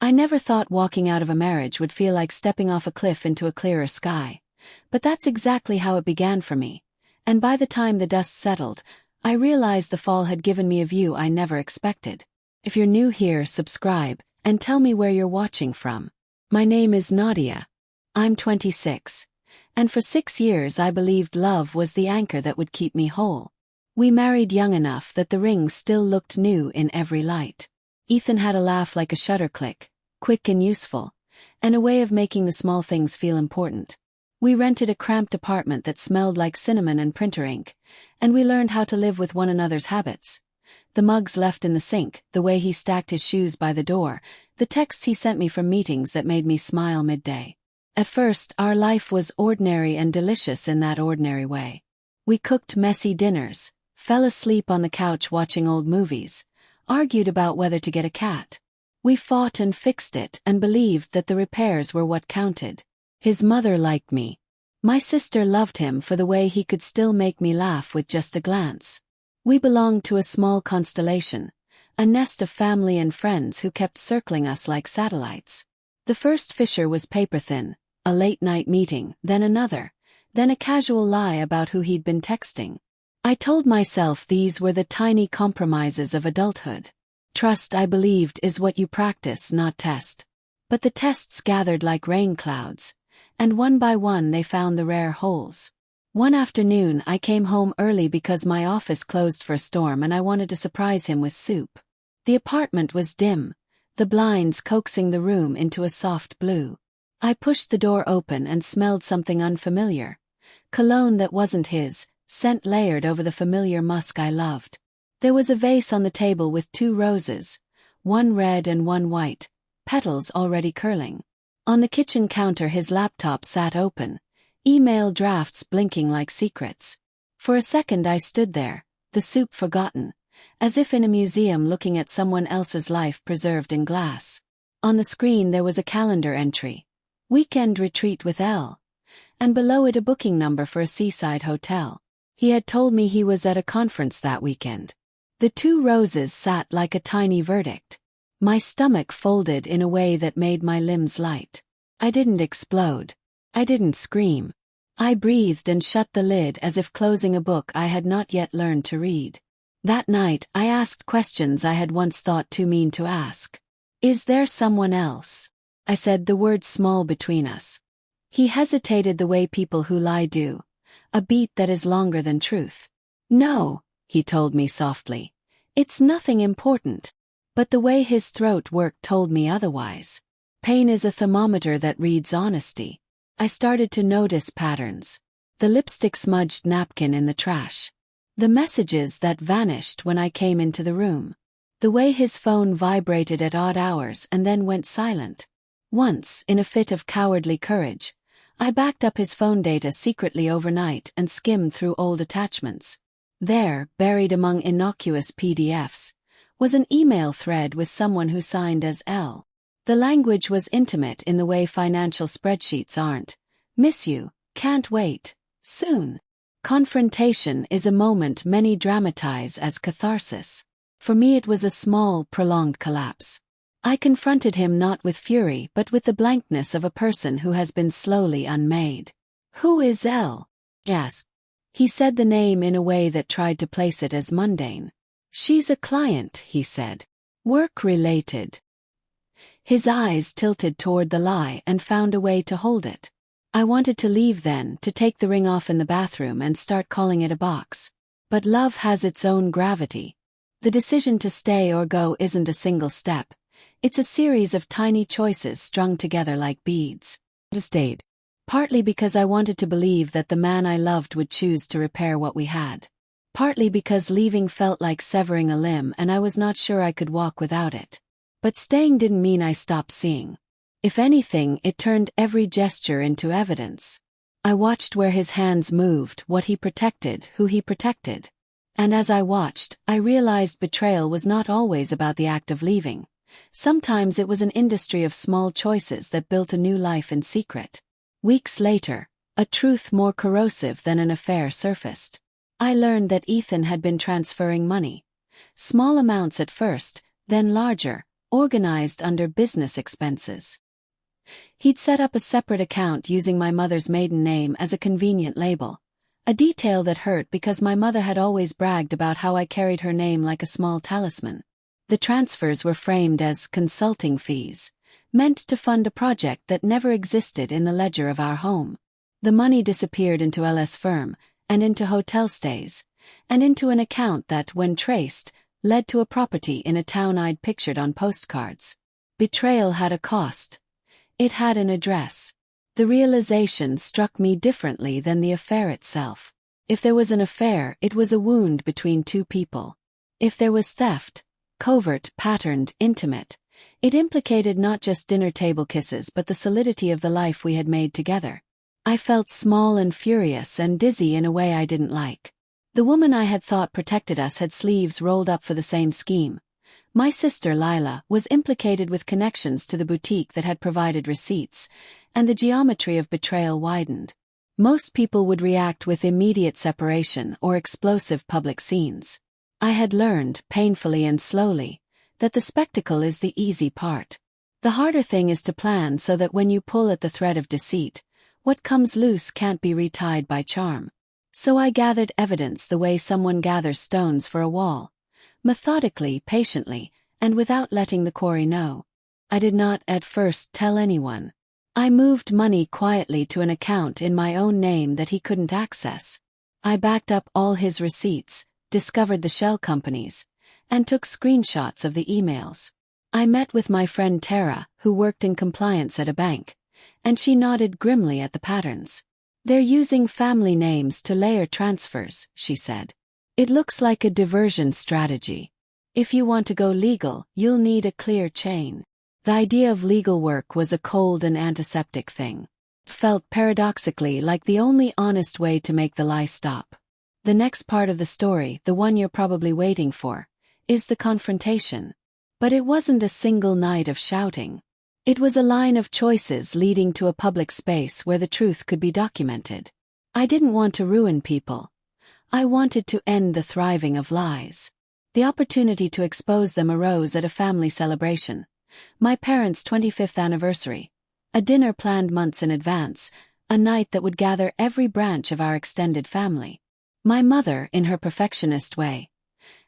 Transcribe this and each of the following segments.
I never thought walking out of a marriage would feel like stepping off a cliff into a clearer sky. But that's exactly how it began for me. And by the time the dust settled, I realized the fall had given me a view I never expected. If you're new here, subscribe, and tell me where you're watching from. My name is Nadia. I'm 26. And for 6 years I believed love was the anchor that would keep me whole. We married young enough that the ring still looked new in every light. Ethan had a laugh like a shutter click, quick and useful, and a way of making the small things feel important. We rented a cramped apartment that smelled like cinnamon and printer ink, and we learned how to live with one another's habits. The mugs left in the sink, the way he stacked his shoes by the door, the texts he sent me from meetings that made me smile midday. At first, our life was ordinary and delicious in that ordinary way. We cooked messy dinners, fell asleep on the couch watching old movies, argued about whether to get a cat. We fought and fixed it and believed that the repairs were what counted. His mother liked me. My sister loved him for the way he could still make me laugh with just a glance. We belonged to a small constellation, a nest of family and friends who kept circling us like satellites. The first fissure was paper-thin, a late-night meeting, then another, then a casual lie about who he'd been texting. I told myself these were the tiny compromises of adulthood. Trust, I believed, is what you practice, not test. But the tests gathered like rain clouds, and one by one they found the rare holes. One afternoon I came home early because my office closed for a storm and I wanted to surprise him with soup. The apartment was dim, the blinds coaxing the room into a soft blue. I pushed the door open and smelled something unfamiliar. Cologne that wasn't his, scent layered over the familiar musk I loved. There was a vase on the table with 2 roses, one red and one white, petals already curling. On the kitchen counter his laptop sat open, email drafts blinking like secrets. For a second I stood there, the soup forgotten, as if in a museum looking at someone else's life preserved in glass. On the screen there was a calendar entry, weekend retreat with Elle, and below it a booking number for a seaside hotel. He had told me he was at a conference that weekend. The 2 roses sat like a tiny verdict. My stomach folded in a way that made my limbs light. I didn't explode. I didn't scream. I breathed and shut the lid as if closing a book I had not yet learned to read. That night, I asked questions I had once thought too mean to ask. Is there someone else? I said, the word small between us. He hesitated the way people who lie do, a beat that is longer than truth. No, he told me softly. It's nothing important. But the way his throat worked told me otherwise. Pain is a thermometer that reads honesty. I started to notice patterns. The lipstick-smudged napkin in the trash. The messages that vanished when I came into the room. The way his phone vibrated at odd hours and then went silent. Once, in a fit of cowardly courage, I backed up his phone data secretly overnight and skimmed through old attachments. There, buried among innocuous PDFs, was an email thread with someone who signed as L. The language was intimate in the way financial spreadsheets aren't. Miss you, can't wait, soon. Confrontation is a moment many dramatize as catharsis. For me it was a small, prolonged collapse. I confronted him not with fury but with the blankness of a person who has been slowly unmade. Who is Elle? Yes. He said the name in a way that tried to place it as mundane. She's a client, he said. Work-related. His eyes tilted toward the lie and found a way to hold it. I wanted to leave then, to take the ring off in the bathroom and start calling it a box. But love has its own gravity. The decision to stay or go isn't a single step. It's a series of tiny choices strung together like beads. I stayed. Partly because I wanted to believe that the man I loved would choose to repair what we had. Partly because leaving felt like severing a limb and I was not sure I could walk without it. But staying didn't mean I stopped seeing. If anything, it turned every gesture into evidence. I watched where his hands moved, what he protected, who he protected. And as I watched, I realized betrayal was not always about the act of leaving. Sometimes it was an industry of small choices that built a new life in secret. Weeks later, a truth more corrosive than an affair surfaced. I learned that Ethan had been transferring money. Small amounts at first, then larger, organized under business expenses. He'd set up a separate account using my mother's maiden name as a convenient label, a detail that hurt because my mother had always bragged about how I carried her name like a small talisman. The transfers were framed as consulting fees, meant to fund a project that never existed in the ledger of our home. The money disappeared into LS firm, and into hotel stays, and into an account that, when traced, led to a property in a town I'd pictured on postcards. Betrayal had a cost. It had an address. The realization struck me differently than the affair itself. If there was an affair, it was a wound between two people. If there was theft, covert, patterned, intimate, it implicated not just dinner table kisses but the solidity of the life we had made together. I felt small and furious and dizzy in a way I didn't like. The woman I had thought protected us had sleeves rolled up for the same scheme. My sister Lila was implicated with connections to the boutique that had provided receipts, and the geometry of betrayal widened. Most people would react with immediate separation or explosive public scenes. I had learned, painfully and slowly, that the spectacle is the easy part. The harder thing is to plan so that when you pull at the thread of deceit, what comes loose can't be retied by charm. So I gathered evidence the way someone gathers stones for a wall, methodically, patiently, and without letting the quarry know. I did not at first tell anyone. I moved money quietly to an account in my own name that he couldn't access. I backed up all his receipts, discovered the shell companies, and took screenshots of the emails. I met with my friend Tara, who worked in compliance at a bank, and she nodded grimly at the patterns. "They're using family names to layer transfers," she said. "It looks like a diversion strategy. If you want to go legal, you'll need a clear chain." The idea of legal work was a cold and antiseptic thing. It felt paradoxically like the only honest way to make the lie stop. The next part of the story, the one you're probably waiting for, is the confrontation. But it wasn't a single night of shouting. It was a line of choices leading to a public space where the truth could be documented. I didn't want to ruin people. I wanted to end the thriving of lies. The opportunity to expose them arose at a family celebration. My parents' 25th anniversary. A dinner planned months in advance, a night that would gather every branch of our extended family. My mother, in her perfectionist way,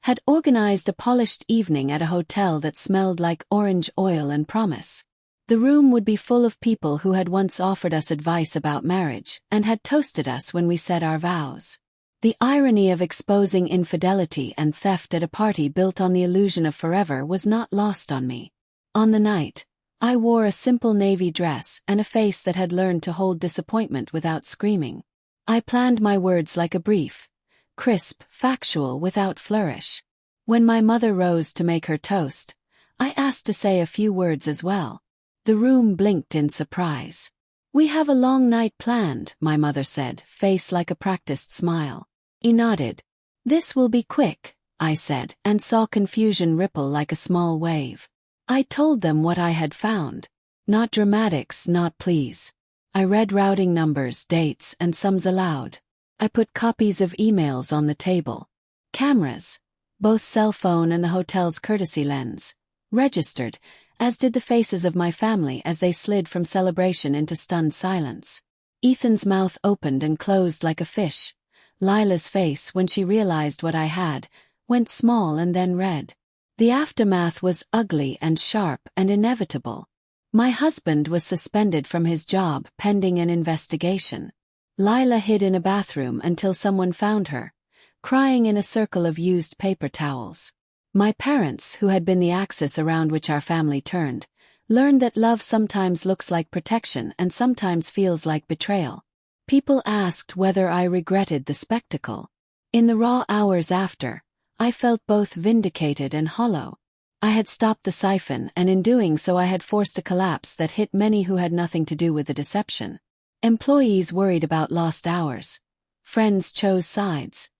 had organized a polished evening at a hotel that smelled like orange oil and promise. The room would be full of people who had once offered us advice about marriage and had toasted us when we said our vows. The irony of exposing infidelity and theft at a party built on the illusion of forever was not lost on me. On the night, I wore a simple navy dress and a face that had learned to hold disappointment without screaming. I planned my words like a brief, crisp, factual without flourish. When my mother rose to make her toast, I asked to say a few words as well. The room blinked in surprise. "We have a long night planned," my mother said, face like a practiced smile. He nodded. "This will be quick," I said, and saw confusion ripple like a small wave. I told them what I had found. Not dramatics, not pleas. I read routing numbers, dates, and sums aloud. I put copies of emails on the table. Cameras, both cell phone and the hotel's courtesy lens, registered, as did the faces of my family as they slid from celebration into stunned silence. Ethan's mouth opened and closed like a fish. Lila's face, when she realized what I had, went small and then red. The aftermath was ugly and sharp and inevitable. My husband was suspended from his job pending an investigation. Lila hid in a bathroom until someone found her, crying in a circle of used paper towels. My parents, who had been the axis around which our family turned, learned that love sometimes looks like protection and sometimes feels like betrayal. People asked whether I regretted the spectacle. In the raw hours after, I felt both vindicated and hollow. I had stopped the siphon, and in doing so I had forced a collapse that hit many who had nothing to do with the deception. Employees worried about lost hours. Friends chose sides.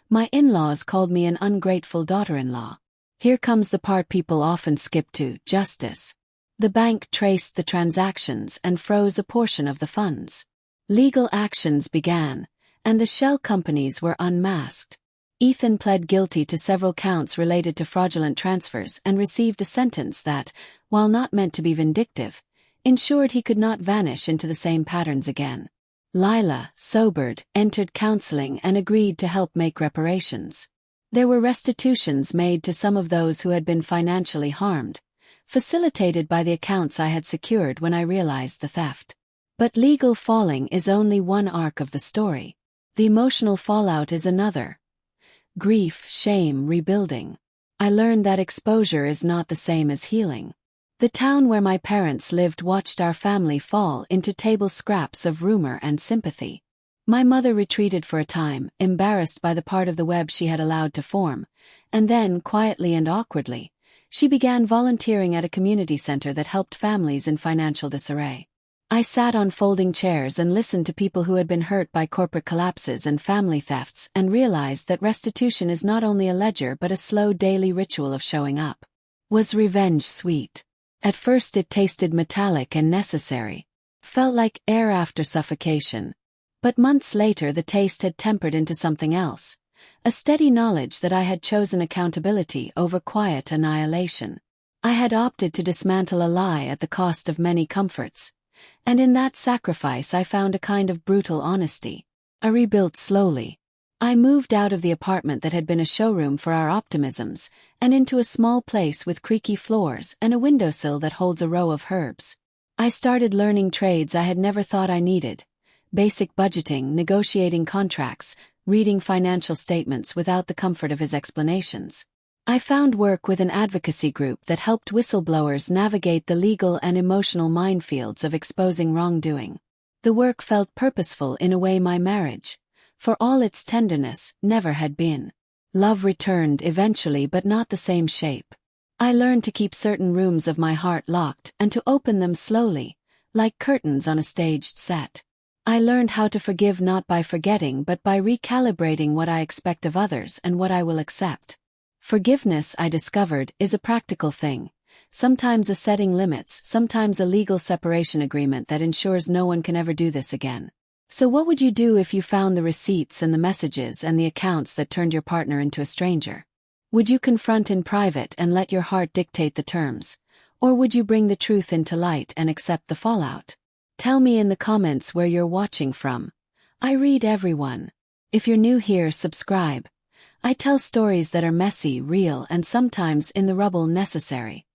My in-laws called me an ungrateful daughter-in-law. Here comes the part people often skip to: justice. The bank traced the transactions and froze a portion of the funds. Legal actions began, and the shell companies were unmasked. Ethan pled guilty to several counts related to fraudulent transfers and received a sentence that, while not meant to be vindictive, ensured he could not vanish into the same patterns again. Lila, sobered, entered counseling and agreed to help make reparations. There were restitutions made to some of those who had been financially harmed, facilitated by the accounts I had secured when I realized the theft. But legal falling is only one arc of the story. The emotional fallout is another. Grief, shame, rebuilding. I learned that exposure is not the same as healing. The town where my parents lived watched our family fall into table scraps of rumor and sympathy. My mother retreated for a time, embarrassed by the part of the web she had allowed to form, and then, quietly and awkwardly, she began volunteering at a community center that helped families in financial disarray. I sat on folding chairs and listened to people who had been hurt by corporate collapses and family thefts and realized that restitution is not only a ledger but a slow daily ritual of showing up. Was revenge sweet? At first it tasted metallic and necessary. Felt like air after suffocation. But months later the taste had tempered into something else. A steady knowledge that I had chosen accountability over quiet annihilation. I had opted to dismantle a lie at the cost of many comforts. And in that sacrifice I found a kind of brutal honesty. I rebuilt slowly. I moved out of the apartment that had been a showroom for our optimisms, and into a small place with creaky floors and a windowsill that holds a row of herbs. I started learning trades I had never thought I needed. Basic budgeting, negotiating contracts, reading financial statements without the comfort of his explanations. I found work with an advocacy group that helped whistleblowers navigate the legal and emotional minefields of exposing wrongdoing. The work felt purposeful in a way my marriage, for all its tenderness, never had been. Love returned eventually, but not the same shape. I learned to keep certain rooms of my heart locked and to open them slowly, like curtains on a staged set. I learned how to forgive not by forgetting but by recalibrating what I expect of others and what I will accept. Forgiveness, I discovered, is a practical thing. Sometimes a setting limits, sometimes a legal separation agreement that ensures no one can ever do this again. So what would you do if you found the receipts and the messages and the accounts that turned your partner into a stranger? Would you confront in private and let your heart dictate the terms? Or would you bring the truth into light and accept the fallout? Tell me in the comments where you're watching from. I read everyone. If you're new here, subscribe. I tell stories that are messy, real, and sometimes in the rubble necessary.